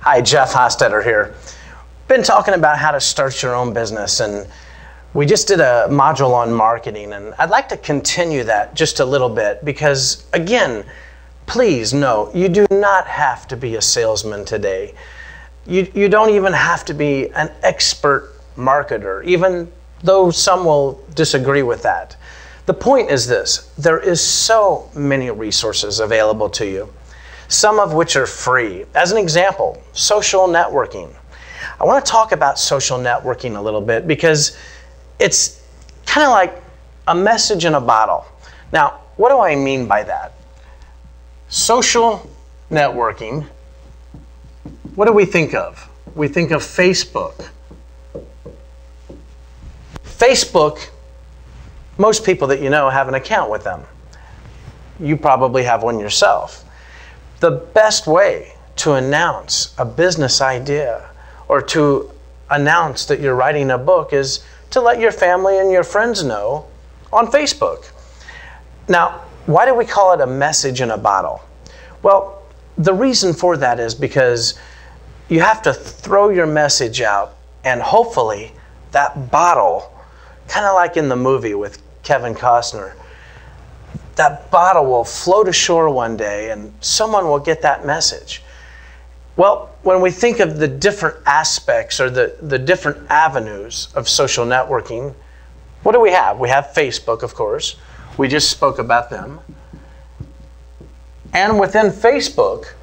Hi, Jeff Hostetter here. Been talking about how to start your own business, and we just did a module on marketing, and I'd like to continue that just a little bit because, again, please know, you do not have to be a salesman today. You don't even have to be an expert marketer, even though some will disagree with that. The point is this: there is so many resources available to you, some of which are free. As an example, social networking. I want to talk about social networking a little bit because it's kind of like a message in a bottle. Now, what do I mean by that? Social networking, what do we think of? We think of Facebook. Facebook, most people that you know have an account with them. You probably have one yourself. The best way to announce a business idea or to announce that you're writing a book is to let your family and your friends know on Facebook. Now, why do we call it a message in a bottle? Well, the reason for that is because you have to throw your message out, and hopefully that bottle, kind of like in the movie with Kevin Costner, that bottle will float ashore one day and someone will get that message. Well, when we think of the different aspects or the different avenues of social networking, what do we have? We have Facebook, of course. We just spoke about them. And within Facebook,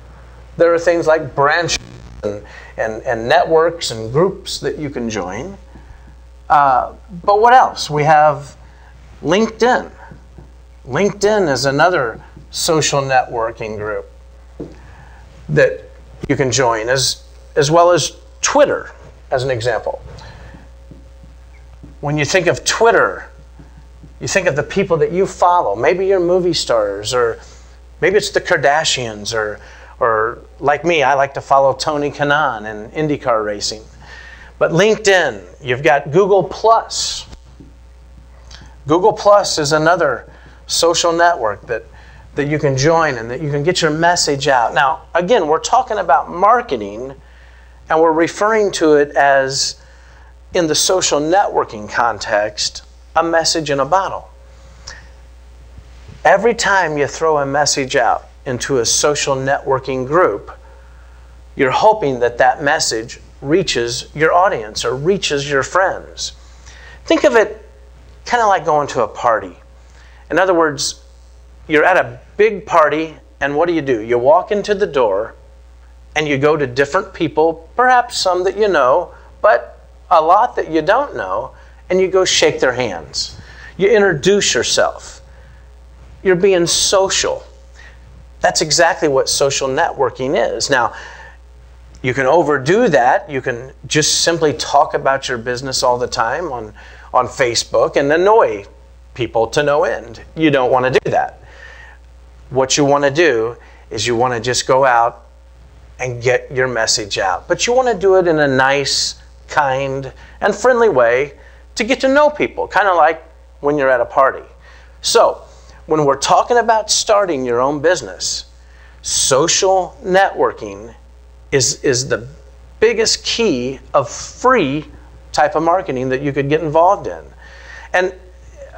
there are things like branches and networks and groups that you can join. But what else? We have LinkedIn. LinkedIn is another social networking group that you can join, as well as Twitter, as an example. When you think of Twitter, you think of the people that you follow. Maybe you're movie stars, or maybe it's the Kardashians, or like me, I like to follow Tony Kanaan in IndyCar racing. But LinkedIn, you've got Google+. Google+ is another social network that you can join and that you can get your message out. Now, again, we're talking about marketing, and we're referring to it as, in the social networking context, a message in a bottle. Every time you throw a message out into a social networking group, you're hoping that that message reaches your audience or reaches your friends. Think of it kind of like going to a party. In other words, you're at a big party, and what do? You walk into the door, and you go to different people, perhaps some that you know, but a lot that you don't know, and you go shake their hands. You introduce yourself. You're being social. That's exactly what social networking is. Now, you can overdo that. You can just simply talk about your business all the time on Facebook and annoy people to no end. You don't want to do that. What you want to do is you want to just go out and get your message out. But you want to do it in a nice, kind, and friendly way to get to know people, kind of like when you're at a party. So, when we're talking about starting your own business, social networking is the biggest key of free type of marketing that you could get involved in. And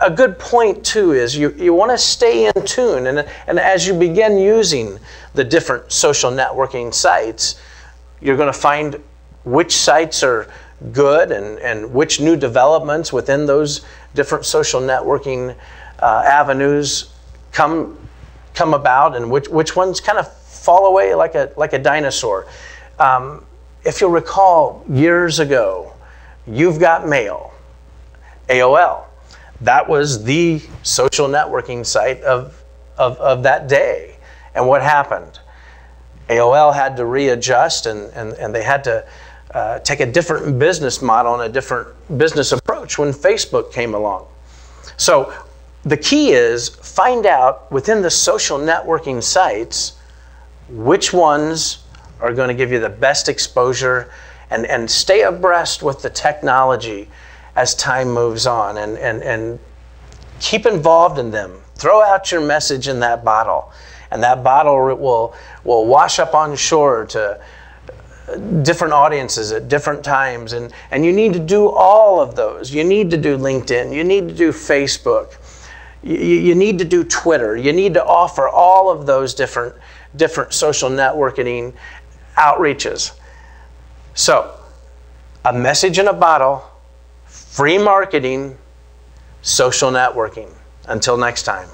a good point, too, is you want to stay in tune. And as you begin using the different social networking sites, you're going to find which sites are good and which new developments within those different social networking avenues come about, and which ones kind of fall away like a dinosaur. If you'll recall, years ago, You've Got Mail, AOL. That was the social networking site of that day. And what happened? AOL had to readjust, and they had to take a different business model and a different business approach when Facebook came along. So the key is find out within the social networking sites which ones are going to give you the best exposure, and stay abreast with the technology as time moves on, and keep involved in them. Throw out your message in that bottle, and that bottle will wash up on shore to different audiences at different times, and you need to do all of those. You need to do LinkedIn, you need to do Facebook, you need to do Twitter, you need to offer all of those different social networking outreaches. So, a message in a bottle, free marketing, social networking. Until next time.